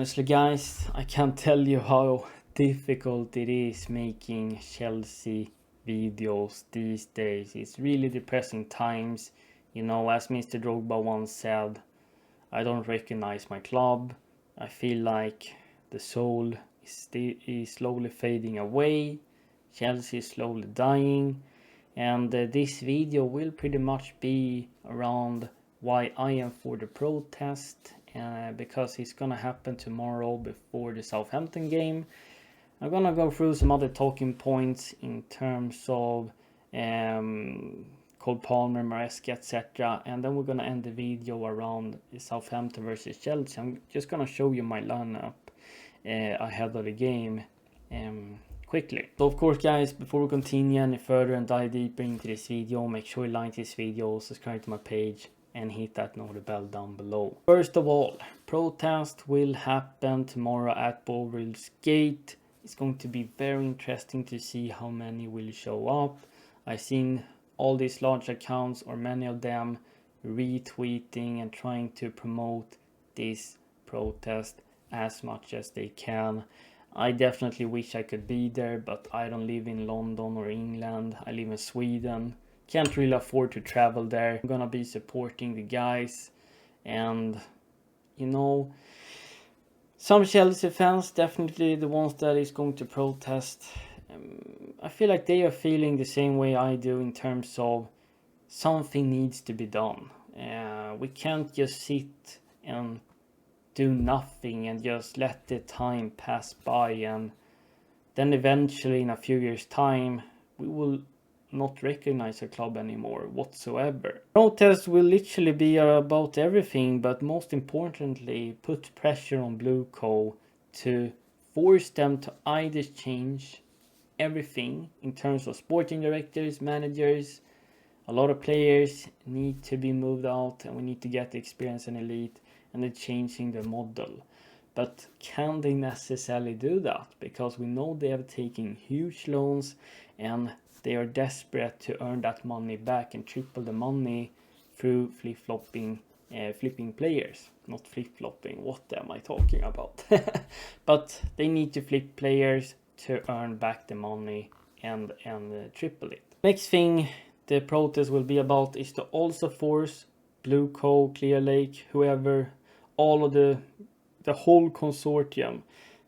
Honestly guys, I can't tell you how difficult it is making Chelsea videos these days. It's really depressing times. You know, as Mr. Drogba once said, I don't recognize my club. I feel like the soul is slowly fading away. Chelsea is slowly dying. And this video will pretty much be around why I am for the protest, because it's gonna happen tomorrow before the Southampton game. I'm gonna go through some other talking points in terms of Cole Palmer, Maresca, etc. And then we're gonna end the video around Southampton versus Chelsea. I'm just gonna show you my lineup ahead of the game quickly. So of course guys, before we continue any further and dive deeper into this video, make sure you like this video, subscribe to my page and hit that notification bell down below. First of all, protest will happen tomorrow at Bovrils Gate. It's going to be very interesting to see how many will show up. I've seen all these large accounts, or many of them, retweeting and trying to promote this protest as much as they can. I definitely wish I could be there, but I don't live in London or England. I live in Sweden. Can't really afford to travel there. I'm gonna be supporting the guys, and you know, some Chelsea fans, definitely the ones that is going to protest, I feel like they are feeling the same way I do in terms of something needs to be done. We can't just sit and do nothing and just let the time pass by, and then eventually in a few years time we will not recognize a club anymore whatsoever. Protests will literally be about everything, but most importantly put pressure on Blue Co to force them to either change everything in terms of sporting directors, managers. A lot of players need to be moved out, and we need to get the experience and elite, and they're changing the model. But can they necessarily do that? Because we know they have taken huge loans and they are desperate to earn that money back and triple the money through flip-flopping, flipping players. Not flip-flopping, what am I talking about? But they need to flip players to earn back the money and triple it. Next thing the protest will be about is to also force Blue Co, Clear Lake, whoever, all of the whole consortium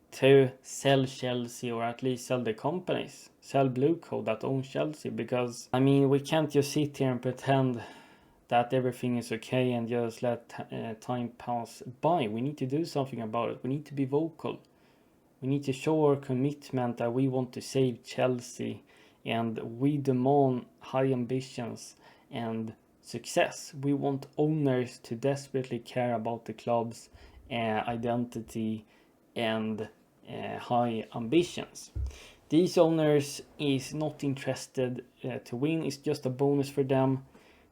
to sell Chelsea, or at least sell the companies, sell Blue Co that own Chelsea. Because I mean, we can't just sit here and pretend that everything is okay and just let time pass by. We need to do something about it. We need to be vocal. We need to show our commitment that we want to save Chelsea, and we demand high ambitions and success. We want owners to desperately care about the club's identity and high ambitions. These owners is not interested to win. It's just a bonus for them.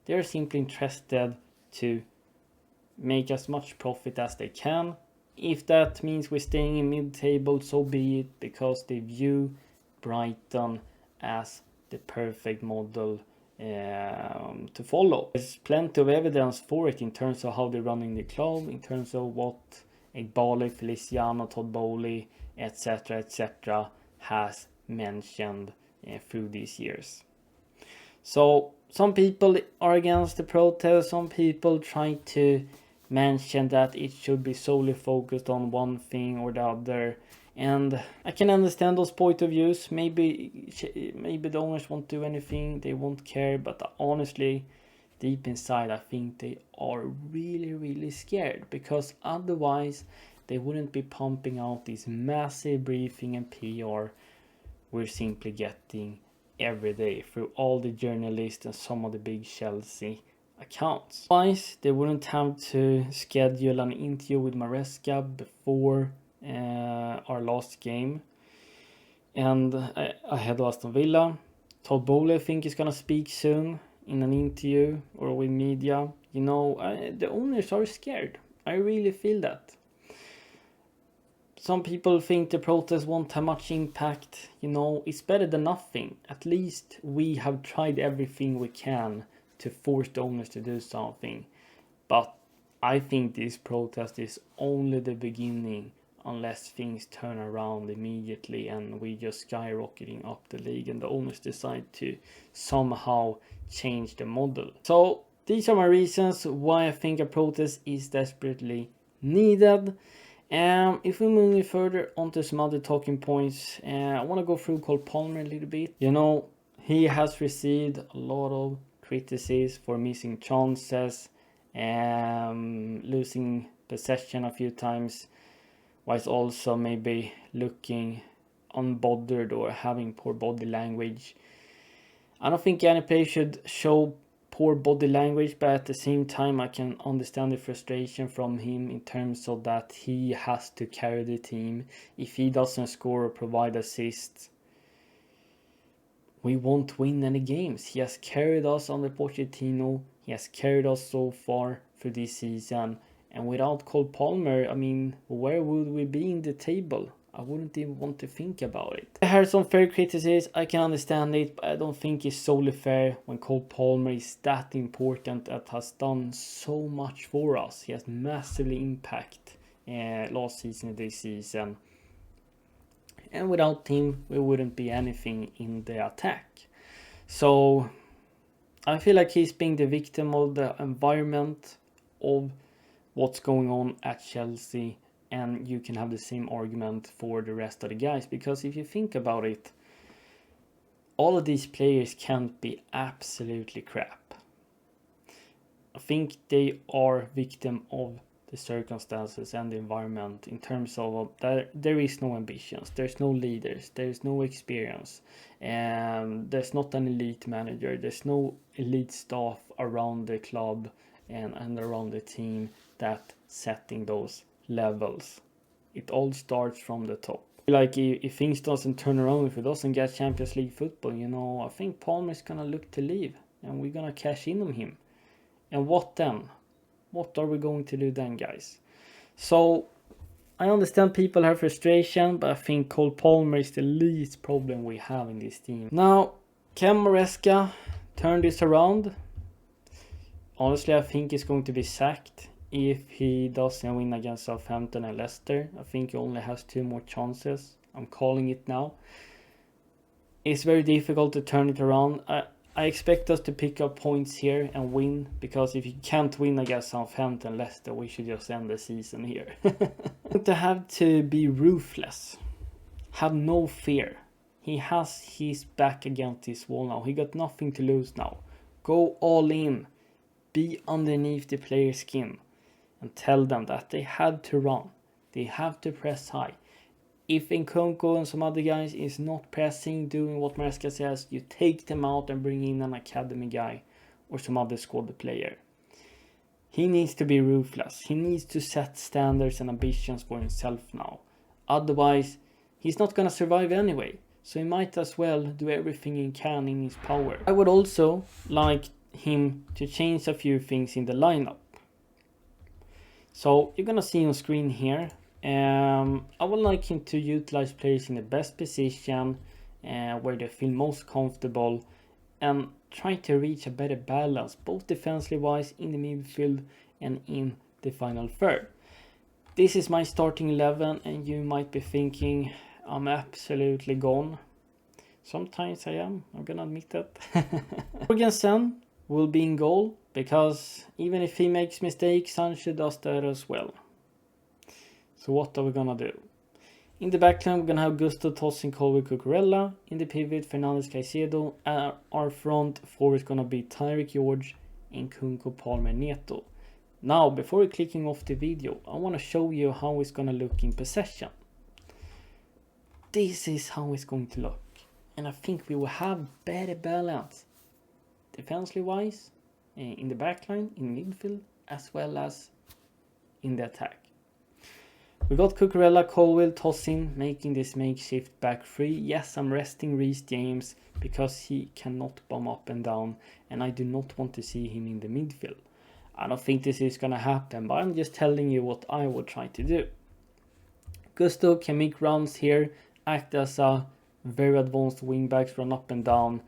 They're simply interested to make as much profit as they can. If that means we're staying in mid-table, so be it, because they view Brighton as the perfect model to follow. There's plenty of evidence for it in terms of how they're running the club, in terms of what Bale, Feliciano, Todd Bowley, etc. has mentioned through these years. So some people are against the protest, some people try to mention that it should be solely focused on one thing or the other, and I can understand those point of views. Maybe the owners won't do anything, they won't care, but honestly, deep inside I think they are really scared, because otherwise they wouldn't be pumping out this massive briefing and PR we're simply getting every day through all the journalists and some of the big Chelsea accounts. Otherwise, they wouldn't have to schedule an interview with Maresca before our last game and ahead of Aston Villa. Todd Bowley, I think, is gonna speak soon in an interview or with media. You know, the owners are scared. I really feel that. Some people think the protest won't have much impact. You know, it's better than nothing. At least we have tried everything we can to force the owners to do something. But I think this protest is only the beginning unless things turn around immediately and we just skyrocketing up the league and the owners decide to somehow change the model. So these are my reasons why I think a protest is desperately needed. If we move further onto some other talking points, I want to go through Cole Palmer a little bit. You know, he has received a lot of criticism for missing chances, losing possession a few times, whilst also maybe looking unbothered or having poor body language. I don't think any player should show poor body language, but at the same time I can understand the frustration from him in terms of that he has to carry the team. If he doesn't score or provide assists, we won't win any games. He has carried us under Pochettino. He has carried us so far through this season. And without Cole Palmer, I mean, where would we be in the table? I wouldn't even want to think about it. I heard some fair criticism. I can understand it, but I don't think it's solely fair when Cole Palmer is that important and has done so much for us. He has massively impacted last season and this season. And without him, we wouldn't be anything in the attack. So I feel like he's being the victim of the environment of what's going on at Chelsea, and you can have the same argument for the rest of the guys, because if you think about it, all of these players can't be absolutely crap. I think they are victim of the circumstances and the environment in terms of there is no ambitions, there's no leaders, there's no experience, and there's not an elite manager, there's no elite staff around the club and around the team that setting those levels. It all starts from the top. Like if things doesn't turn around, if it doesn't get Champions League football, you know, I think Palmer's gonna look to leave and we're gonna cash in on him. And what then? What are we going to do then, guys? So I understand people have frustration, but I think Cole Palmer is the least problem we have in this team. Now, can Maresca turn this around? Honestly, I think he's going to be sacked if he doesn't win against Southampton and Leicester. I think he only has 2 more chances. I'm calling it now. It's very difficult to turn it around. I expect us to pick up points here and win, because if you can't win against Southampton and Leicester, we should just end the season here. To have to be ruthless. Have no fear. He has his back against this wall now. He got nothing to lose now. Go all in. Be underneath the player's skin. And tell them that they have to run. They have to press high. If Nkunku and some other guys is not pressing, doing what Maresca says, you take them out and bring in an academy guy or some other squad player. He needs to be ruthless. He needs to set standards and ambitions for himself now. Otherwise, he's not going to survive anyway. So he might as well do everything he can in his power. I would also like him to change a few things in the lineup. So you're going to see on screen here. I would like him to utilize players in the best position, where they feel most comfortable, and try to reach a better balance, both defensively wise, in the midfield and in the final third. This is my starting 11, and you might be thinking I'm absolutely gone. Sometimes I am, I'm gonna admit that. Jorgensen will be in goal, because even if he makes mistakes, Sancho does that as well. So what are we gonna do? In the backline, we're gonna have Gusto, Tosin, Colby, Cucurella. In the pivot, Fernandes, Caicedo. Our front four is gonna be Tyrick, George, Nkunku, Palmer, Neto. Now, before clicking off the video, I want to show you how it's gonna look in possession. This is how it's going to look, and I think we will have better balance, defensively wise, in the backline, in the midfield, as well as in the attack. We got Cucurella, Colwill, Tosin making this makeshift back three. Yes, I'm resting Reece James because he cannot bomb up and down, and I do not want to see him in the midfield. I don't think this is gonna happen, but I'm just telling you what I will try to do. Gusto can make runs here, act as a very advanced wingbacks, run up and down.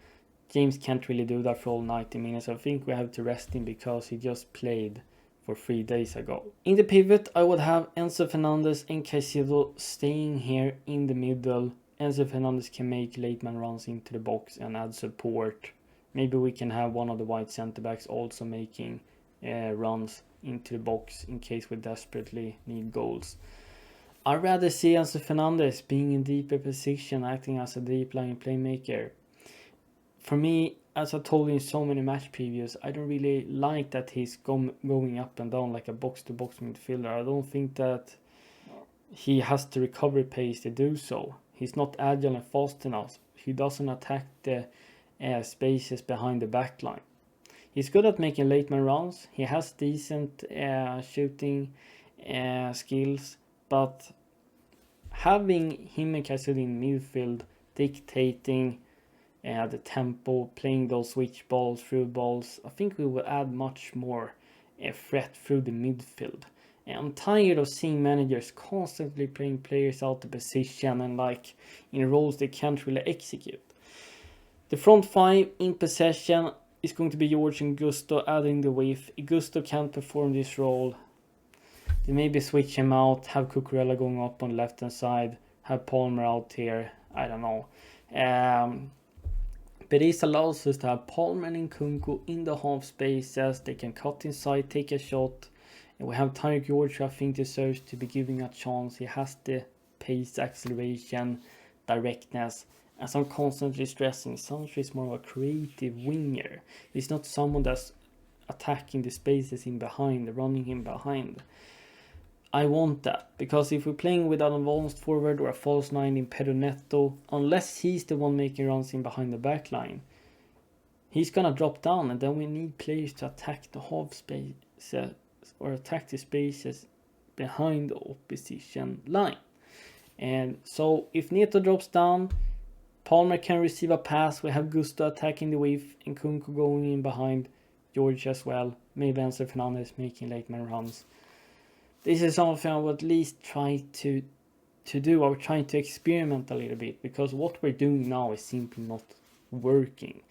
James can't really do that for all 90 minutes. I think we have to rest him because he just played for 3 days ago. In the pivot, I would have Enzo Fernandez and Caicedo staying here in the middle. Enzo Fernandez can make late man runs into the box and add support. Maybe we can have one of the white center backs also making runs into the box in case we desperately need goals. I'd rather see Enzo Fernandez being in deeper position, acting as a deep line playmaker. For me, as I told you in so many match previews, I don't really like that he's going up and down like a box-to-box midfielder. I don't think that he has the recovery pace to do so. He's not agile and fast enough. He doesn't attack the spaces behind the back line. He's good at making late man runs. He has decent shooting skills, but having him and Caicedo in midfield dictating the tempo, playing those switch balls, through balls, I think we will add much more threat through the midfield. And I'm tired of seeing managers constantly playing players out of position and like in roles they can't really execute. The front five in possession is going to be George and Gusto adding the width. If Gusto can't perform this role, they maybe switch him out, have Cucurella going up on the left hand side, have Palmer out here, I don't know. But this allows us to have Palmer and Nkunku in the half spaces. They can cut inside, take a shot. And we have Tyler George, who I think deserves to be given a chance. He has the pace, acceleration, directness. As I'm constantly stressing, Sancho is more of a creative winger. He's not someone that's attacking the spaces in behind, running in behind. I want that, because if we're playing with an advanced forward or a false nine in Pedro Neto, unless he's the one making runs in behind the back line, he's gonna drop down, and then we need players to attack the half spaces or attack the spaces behind the opposition line. And so if Neto drops down, Palmer can receive a pass. We have Gusto attacking the width and Nkunku going in behind George as well. Maybe Enzo Fernandez making late man runs. This is something I would at least try to do. I would try to experiment a little bit, because what we're doing now is simply not working.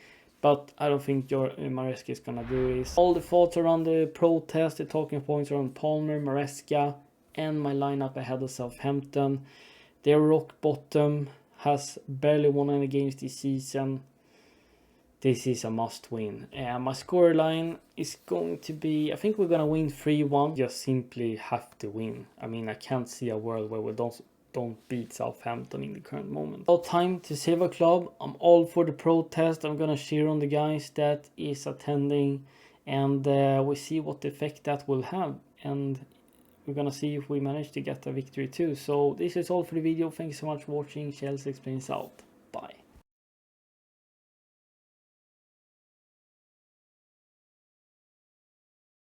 But I don't think Maresca is gonna do this. All the thoughts around the protest, the talking points around Palmer, Maresca, and my lineup ahead of Southampton. They're rock bottom, has barely won any games this season. This is a must win. My scoreline is going to be, I think we're going to win 3-1. Just simply have to win. I mean, I can't see a world where we don't beat Southampton in the current moment. About time to save a club. I'm all for the protest. I'm going to cheer on the guys that is attending. And we see what effect that will have. And we're going to see if we manage to get a victory too. So this is all for the video. Thanks so much for watching. CFCexplained out.